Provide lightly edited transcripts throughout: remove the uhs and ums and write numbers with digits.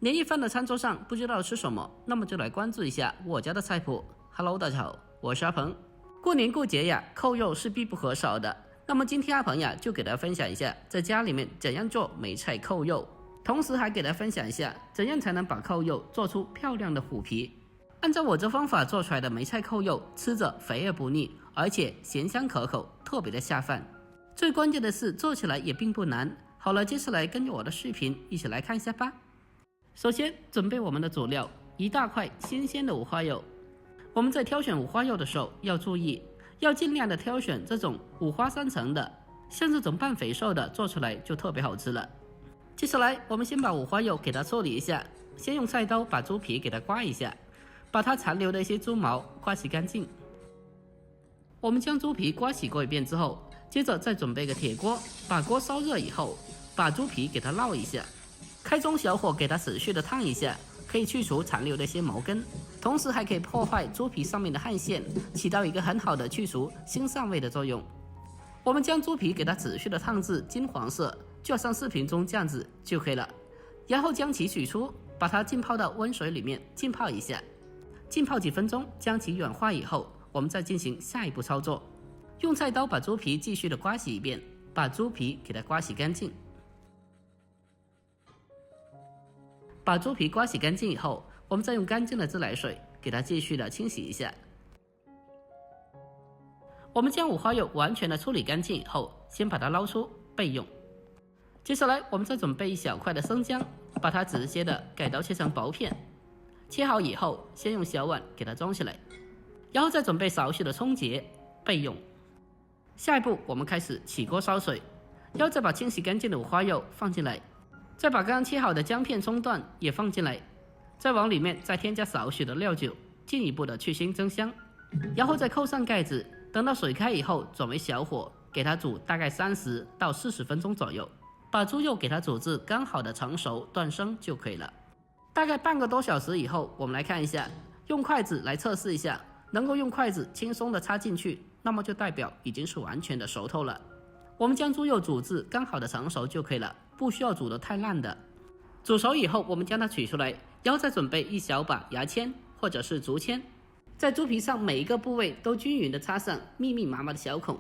年夜饭的餐桌上不知道吃什么，那么就来关注一下我家的菜谱。Hello， 大家好，我是阿鹏。过年过节呀，扣肉是必不可少的。那么今天阿鹏呀，就给大家分享一下在家里面怎样做梅菜扣肉，同时还给大家分享一下怎样才能把扣肉做出漂亮的虎皮。按照我这方法做出来的梅菜扣肉，吃着肥而不腻，而且咸香可口，特别的下饭。最关键的是做起来也并不难。好了，接下来跟着我的视频一起来看一下吧。首先准备我们的佐料，一大块新鲜的五花肉。我们在挑选五花肉的时候要注意，要尽量的挑选这种五花三层的，像这种半肥瘦的做出来就特别好吃了。接下来我们先把五花肉给它处理一下，先用菜刀把猪皮给它刮一下，把它残留的一些猪毛刮洗干净。我们将猪皮刮洗过一遍之后，接着再准备个铁锅，把锅烧热以后，把猪皮给它烙一下，开中小火给它持续的烫一下，可以去除残留的一些毛根，同时还可以破坏猪皮上面的汗腺，起到一个很好的去除腥膻味的作用。我们将猪皮给它持续的烫至金黄色，就像视频中这样子就可以了。然后将其取出，把它浸泡到温水里面浸泡一下，浸泡几分钟，将其软化以后，我们再进行下一步操作。用菜刀把猪皮继续的刮洗一遍，把猪皮给它刮洗干净。把猪皮刮洗干净以后，我们再用干净的自来水给它继续的清洗一下。我们将五花肉完全的处理干净以后，先把它捞出备用。接下来我们再准备一小块的生姜，把它直接的改刀切成薄片。切好以后，先用小碗给它装起来，然后再准备少许的葱节备用。下一步我们开始起锅烧水，然后再把清洗干净的五花肉放进来，再把刚刚切好的姜片、葱段也放进来，再往里面再添加少许的料酒，进一步的去腥增香，然后再扣上盖子，等到水开以后转为小火，给它煮大概30到40分钟左右，把猪肉给它煮至刚好的成熟断生就可以了。大概半个多小时以后，我们来看一下，用筷子来测试一下，能够用筷子轻松的插进去，那么就代表已经是完全的熟透了。我们将猪肉煮至刚好的成熟就可以了，不需要煮得太烂的。煮熟以后，我们将它取出来，然后再准备一小把牙签或者是竹签，在猪皮上每一个部位都均匀的插上密密麻麻的小孔。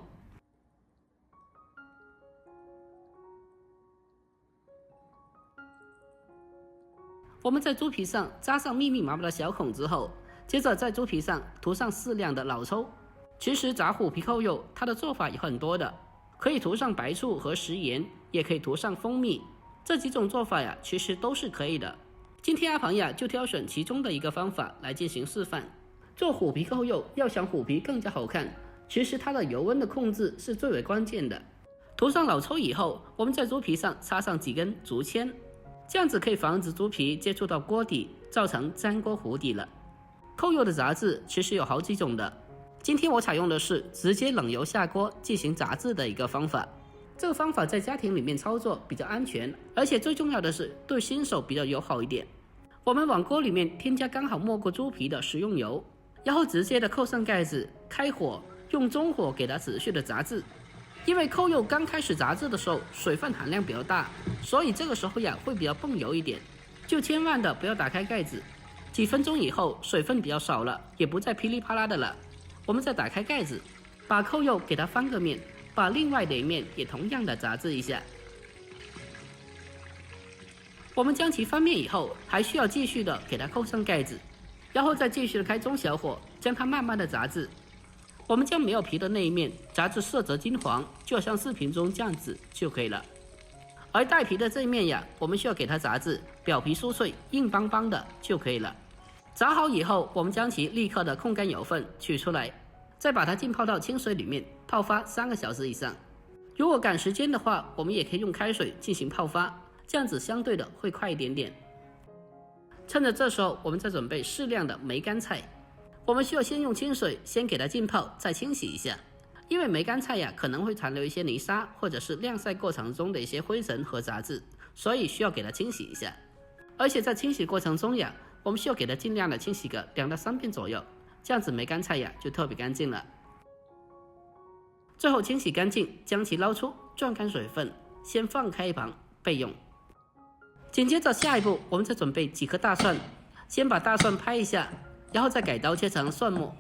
我们在猪皮上扎上密密麻麻的小孔之后，接着在猪皮上涂上适量的老抽。其实炸虎皮扣肉它的做法有很多的，可以涂上白醋和食盐，也可以涂上蜂蜜，这几种做法呀其实都是可以的。今天阿鹏呀就挑选其中的一个方法来进行示范。做虎皮扣肉要想虎皮更加好看，其实它的油温的控制是最为关键的。涂上老抽以后，我们在猪皮上插上几根竹签，这样子可以防止猪皮接触到锅底，造成粘锅糊底了。扣肉的炸制其实有好几种的，今天我采用的是直接冷油下锅进行炸制的一个方法。这个方法在家庭里面操作比较安全，而且最重要的是对新手比较友好一点。我们往锅里面添加刚好没过猪皮的食用油，然后直接的扣上盖子，开火，用中火给它持续的炸制。因为扣肉刚开始炸制的时候水分含量比较大，所以这个时候呀会比较泵油一点，就千万的不要打开盖子。几分钟以后水分比较少了，也不再噼里啪啦的了，我们再打开盖子，把扣肉给它翻个面，把另外的一面也同样的炸制一下。我们将其翻面以后，还需要继续的给它扣上盖子，然后再继续的开中小火，将它慢慢的炸制。我们将没有皮的那一面炸至色泽金黄，就像视频中这样子就可以了。而带皮的这一面呀，我们需要给它炸至表皮酥脆、硬邦邦的就可以了。炸好以后，我们将其立刻的控干油分取出来，再把它浸泡到清水里面泡发3个小时以上。如果赶时间的话，我们也可以用开水进行泡发，这样子相对的会快一点点。趁着这时候，我们再准备适量的梅干菜。我们需要先用清水先给它浸泡，再清洗一下，因为梅干菜呀可能会残留一些泥沙或者是晾晒过程中的一些灰尘和杂质，所以需要给它清洗一下。而且在清洗过程中呀，我们需要给它尽量的清洗个2到3遍左右，这样子梅干菜呀就特别干净了。最后清洗干净，将其捞出，攥干水分，先放开一旁备用。紧接着下一步，我们再准备几颗大蒜，先把大蒜拍一下，然后再改刀切成蒜末。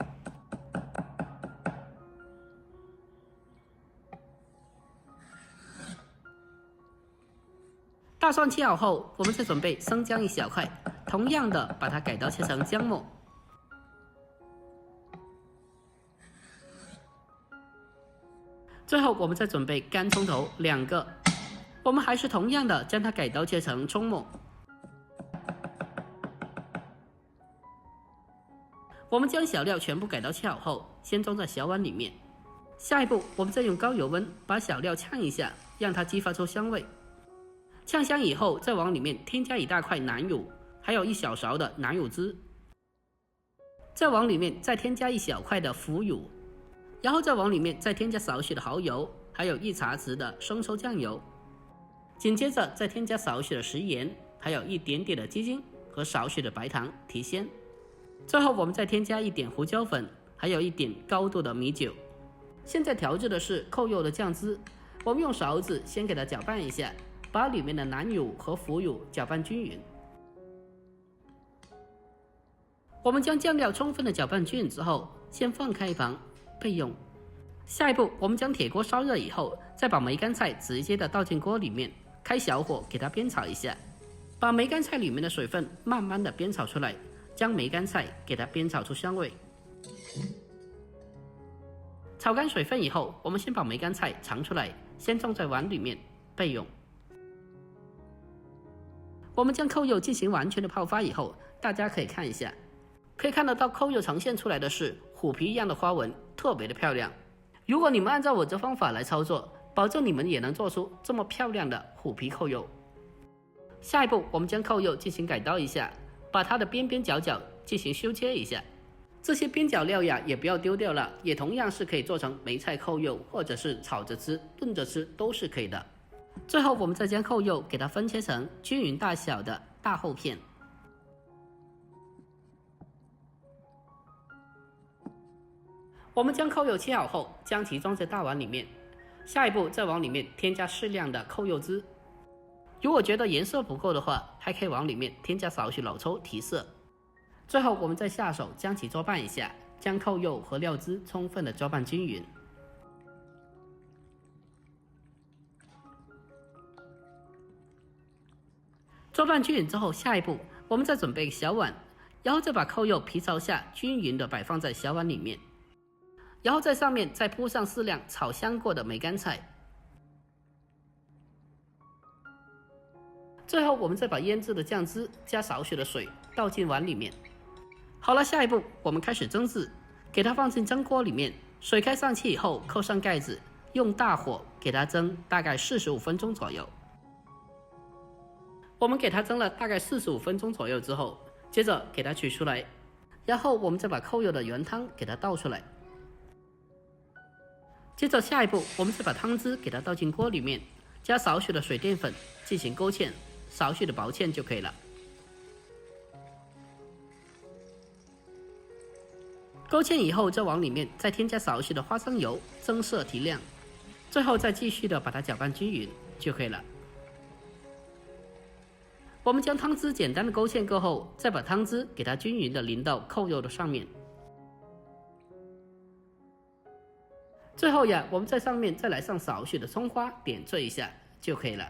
大蒜切好后，我们再准备生姜一小块，同样的把它改刀切成姜末。最后我们再准备干葱头2个，我们还是同样的将它改刀切成葱末。我们将小料全部改刀切好后，先装在小碗里面。下一步，我们再用高油温把小料炝一下，让它激发出香味。炝香以后，再往里面添加1大块南乳，还有1小勺的南乳汁，再往里面再添加1小块的腐乳，然后再往里面再添加少许的蚝油，还有1茶匙的生抽酱油，紧接着再添加少许的食盐，还有一点点的鸡精和少许的白糖提鲜。最后我们再添加1点胡椒粉，还有1点高度的米酒。现在调制的是扣肉的酱汁，我们用勺子先给它搅拌一下，把里面的南乳和腐乳搅拌均匀。我们将酱料充分的搅拌均匀之后，先放开一旁备用。下一步，我们将铁锅烧热以后，再把梅干菜直接的倒进锅里面，开小火给它煸炒一下，把梅干菜里面的水分慢慢的煸炒出来，将梅干菜给它煸炒出香味。炒干水分以后，我们先把梅干菜盛出来，先装在碗里面备用。我们将扣肉进行完全的泡发以后，大家可以看一下，可以看得到扣肉呈现出来的是虎皮一样的花纹，特别的漂亮。如果你们按照我这方法来操作，保证你们也能做出这么漂亮的虎皮扣肉。下一步，我们将扣肉进行改刀一下，把它的边边角角进行修切一下。这些边角料呀也不要丢掉了，也同样是可以做成梅菜扣肉，或者是炒着吃、炖着吃都是可以的。最后我们再将扣肉给它分切成均匀大小的大厚片。我们将扣肉切好后，将其装在大碗里面。下一步再往里面添加适量的扣肉汁，如果觉得颜色不够的话，还可以往里面添加少许老抽提色。最后我们再下手将其搅拌一下，将扣肉和料汁充分的搅拌均匀。搅拌均匀之后，下一步我们再准备小碗，然后再把扣肉皮朝下均匀的摆放在小碗里面，然后在上面再铺上适量炒香过的梅干菜。最后我们再把腌制的酱汁加少许的水倒进碗里面。好了，下一步我们开始蒸制，给它放进蒸锅里面，水开上气以后扣上盖子，用大火给它蒸大概45分钟左右。我们给它蒸了大概45分钟左右之后，接着给它取出来，然后我们再把扣肉的原汤给它倒出来。接着下一步，我们再把汤汁给它倒进锅里面，加少许的水淀粉进行勾芡，少许的薄芡就可以了。勾芡以后，再往里面再添加少许的花生油，增色提亮，最后再继续的把它搅拌均匀就可以了。我们将汤汁简单的勾芡过后，再把汤汁给它均匀的淋到扣肉的上面。最后呀，我们在上面再来上少许的葱花，点缀一下就可以了。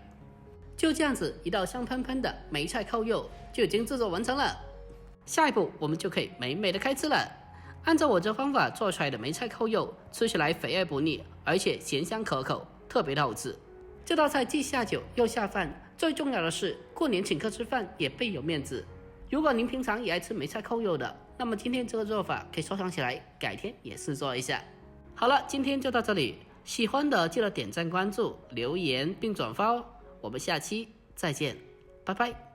就这样子，一道香喷喷的梅菜扣肉就已经制作完成了。下一步我们就可以美美的开吃了。按照我这方法做出来的梅菜扣肉，吃起来肥而不腻，而且咸香可口，特别的好吃。这道菜既下酒又下饭，最重要的是过年请客吃饭也倍有面子。如果您平常也爱吃梅菜扣肉的，那么今天这个做法可以收藏起来，改天也试做一下。好了，今天就到这里，喜欢的记得点赞、关注、留言并转发哦。我们下期再见，拜拜。